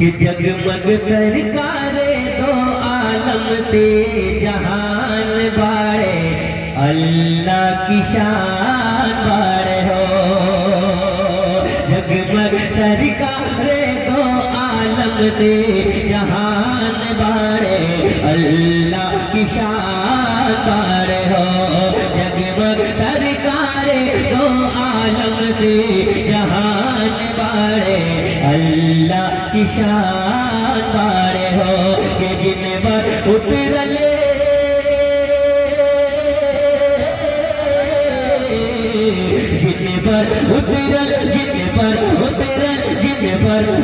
कि जगमग सरकारे दो आलम से जहान बाड़े, अल्लाह की शान बाड़े हो। जगमग सरकारे दो आलम से जहान बाड़े, अल्लाह की शान बाड़े हो। जगमग सरकारे दो आलम से जहान बाड़े, अल्लाह की शान बाड़े हो। कि जिन पर उतरले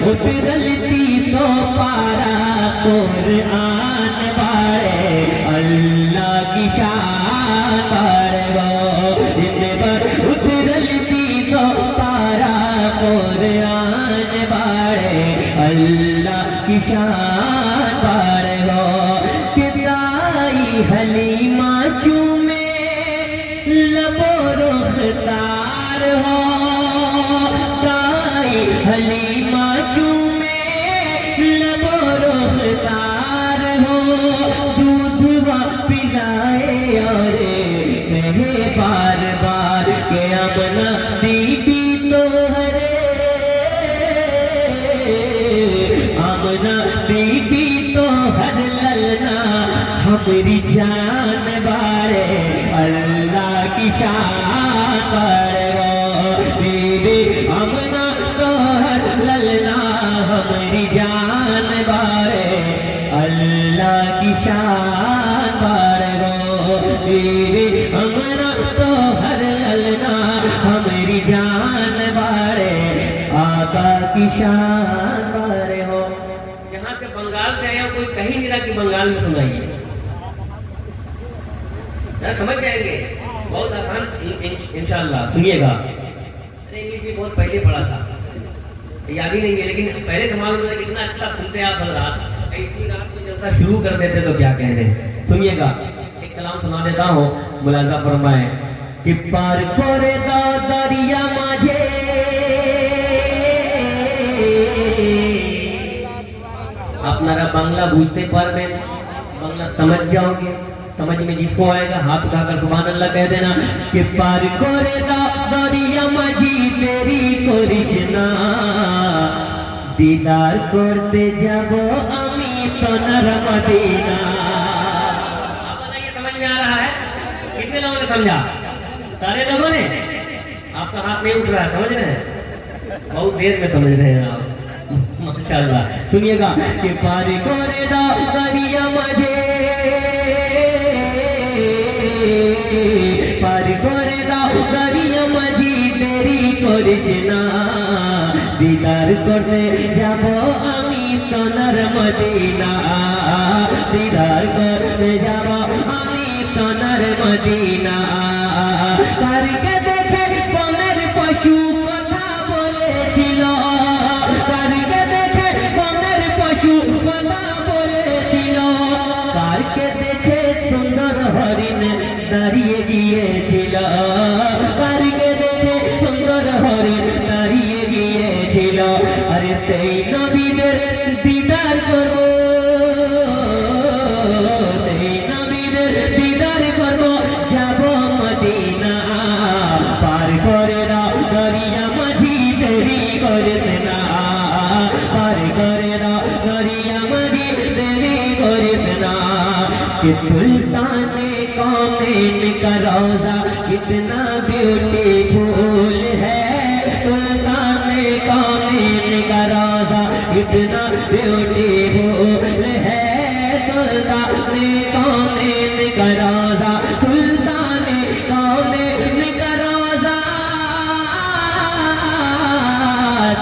उतरल तीसों पारा कुरान बाड़े, अल्लाह की शान बाड़े हो। जिन पर उतरल तीसों पारा कुरान बाड़े, अल्लाह की शान बाड़े हो। किताई हलीमा चूमे लबो रुखसार हो, हलीमा चूमे लबो रुखसार हो। दूधवा पिलाए और कहे बार बार के अपना दीदी तो हरे, अपना दीदी तो हर ललना हमारी जान बाड़े, अल्लाह की शान बाड़े हो। दीदी अपना ललना हमारी जान बाड़े, अल्लाह की शान बाड़े हो। दीदी हमारा तो हर ललना हमारी जान बाड़े, आका की शान बाड़े हो। जहाँ से बंगाल से आया कोई कहीं नहीं रहा कि बंगाल में सुनाइए, समझ जाएंगे। बहुत आसान इंशाअल्लाह सुनिएगा। इंग्लिश भी बहुत पहले पढ़ा था, याद ही नहीं है, लेकिन पहले से मालूम है कितना अच्छा सुनते आप हजरात। इतनी रात को जलसा शुरू कर देते तो क्या कह रहे। सुनिएगा, एक कलाम सुना देता हूँ, मुलाजा फरमाए कि पार करे दा दरिया माझे, अपनारा बांग्ला बूझते पारबें, बांग्ला समझ जाओगे। समझ में जिसको आएगा हाथ उठाकर सुभान अल्लाह कह देना कि पार करे दा दरिया माझी तेरी करिश्ना, दीदार करते जाबो आमी सोनार मदीना। आप बताइए समझ में आ रहा है? कितने लोगों ने समझा? सारे लोगों ने? आपका हाथ नहीं उठ रहा है, समझ रहे हैं? बहुत देर में समझ रहे हैं आप, माशाल्लाह। सुनिएगा कि पार करे दा दरिया माझे, पार करे दा दरिया माझी तेरी करिश्ना, दीदार करते जाबो आमी सोनार मदीना, दीदार करते जाबो आमी सोनार मदीना। करके देखे बনের पशु কথা বলেছিল, करके देखे बনের पशु কথা বলেছিল, करके देखे सुंदर हरिण দাঁড়িয়ে গিয়েছিল, करके देखे सुंदर हरिण দাঁড়িয়ে গিয়েছিল। अरे সেই নবীদের দিদার করব, সেই নবীদের দিদার করব, যাব মদিনা। পার করে দাও দরিয়া মাঝি দেরি করিস না, পার করে দাও দরিয়া মাঝি দেরি করিস না। कि सुल्ताने कौमेन का रोजा कितना ब्यूटीफुल है, सुल्ताने कौमेन का रोजा कितना ब्यूटीफुल है, सुल्ताने कौमेन का रोजा, सुल्ताने कौमेन का रोजा,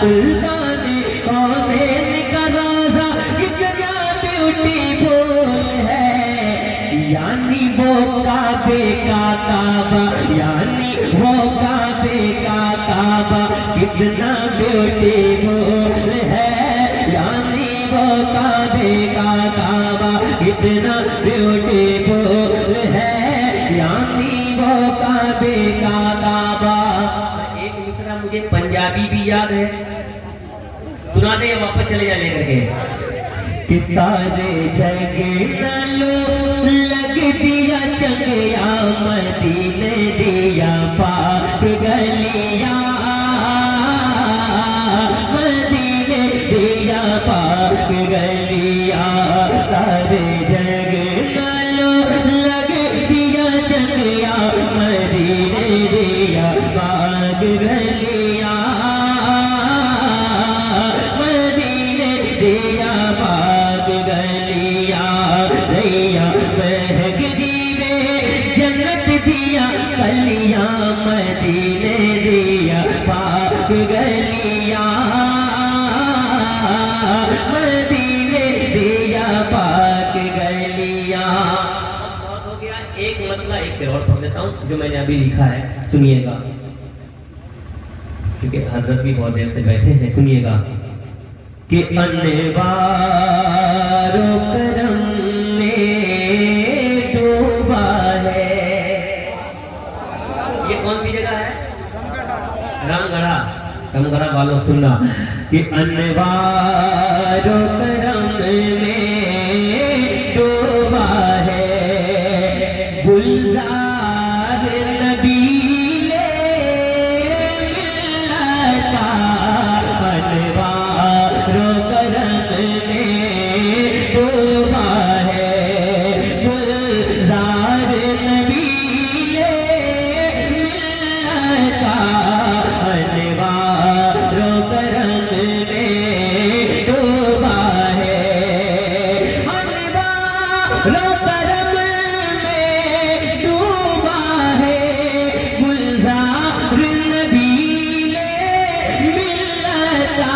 सुल्ताने कौमेन का रोजा कितना ब्यूटीफुल है। यानी वो काबे का काबा, यानी वो काबे का काबा कितना ब्यूटीफुल है, यानी वो काबे का काबा कितना ब्यूटीफुल है, यानी वो काबे का काबा। एक मिसरा मुझे पंजाबी भी याद है, सुना नहीं अब वापस चले जा लेकर के। कि सारे जग नालो लग दिया चंगया मदीने दिया पाक गलिया मदीने दिया पाक गलिया सारे जग नालो लग दिया चंगया मदीने दिया पाक गलिया मदीने दिया पाक गलिया रैया बहक दीवे जन्नत दिया कलिया मदीने दिया पाक गलिया मदीने दिया पाक गलिया। बहुत हो गया, एक मतलब एक से और पढ़ देता हूँ जो मैंने अभी लिखा है, सुनिएगा क्योंकि हजरत भी बहुत देर से बैठे हैं। सुनिएगा कि अनवारो करम में डूबा है। ये कौन सी जगह है? रामगढ़ा। रामगढ़ा वालों सुनना कि अनवारो करम में डूबा है गुलजार नबीले मिलता अनवारो करम में डूबा है गुलजार नबीले मिलता अनवारो करम में डूबा है अनवारो करम में डूबा है गुलजार नबीले मिलता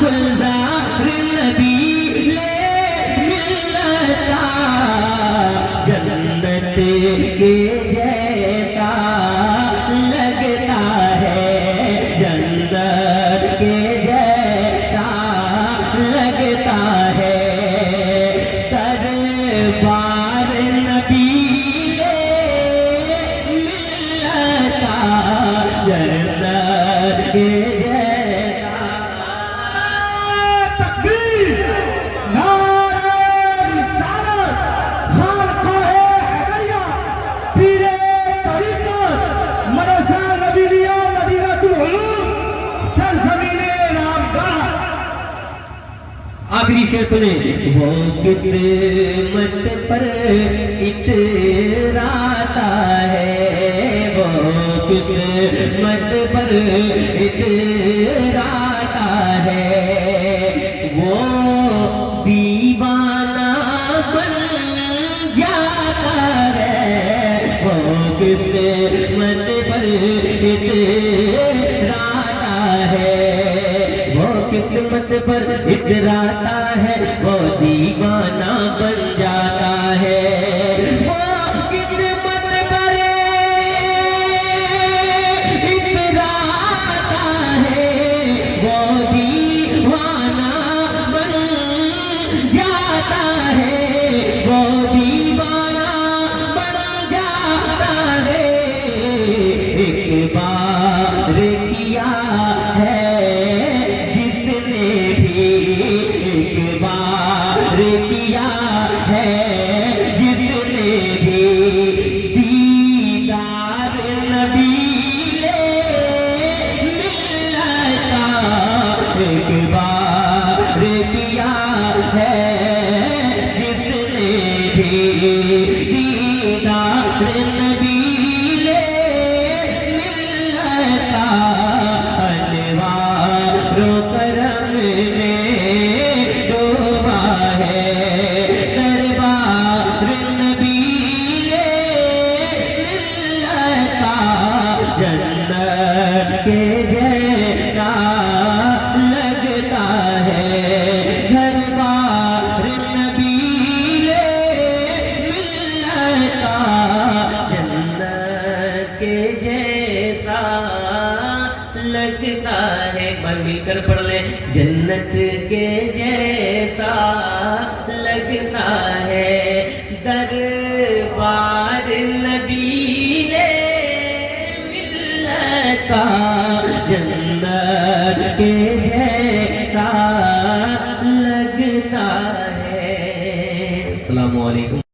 गुलजार नबीले मिलता जन्नत के जैसा लगता है जन्नत के जैसा लगता है दरबार नबीले मिलता जन्नत के जैसा। तकबीर नारे रिसालत खानकाहे हैदरिया पीरे तरीक़त मदरसा नबीलिया मदीनतुल उलूम सरज़मीने रामगढ़। आखिरी शेर सुने वो किस्मत पर इतराता है वो किस्मत पर इतराता है वो दीवाना बन जाता है वो किस्मत पर इतराता है वो किस्मत पर इतराता है वो दीवाना बन जाता है वो किस्मत पर इतराता है वो दीवाना बन जाता है वो दीवाना बन जाता है एक बार किया है जिसने भी एक बार किया है जिसने भी दीदार नबीले मिलता एक बार किया है जिसने भी दीदार नबीले मिलता अनवारो करम में डूबा है दरबार नबीले मिलता जन्नत के जैसा लगता है दरबार नबीले मिलता जन्नत के जैसा लगता है। पर मिलकर पढ़ ले जन्नत के जैसा लगता है दरबार नबीले मिलता जन्नत के जैसा अस्सलामु अलैकुम।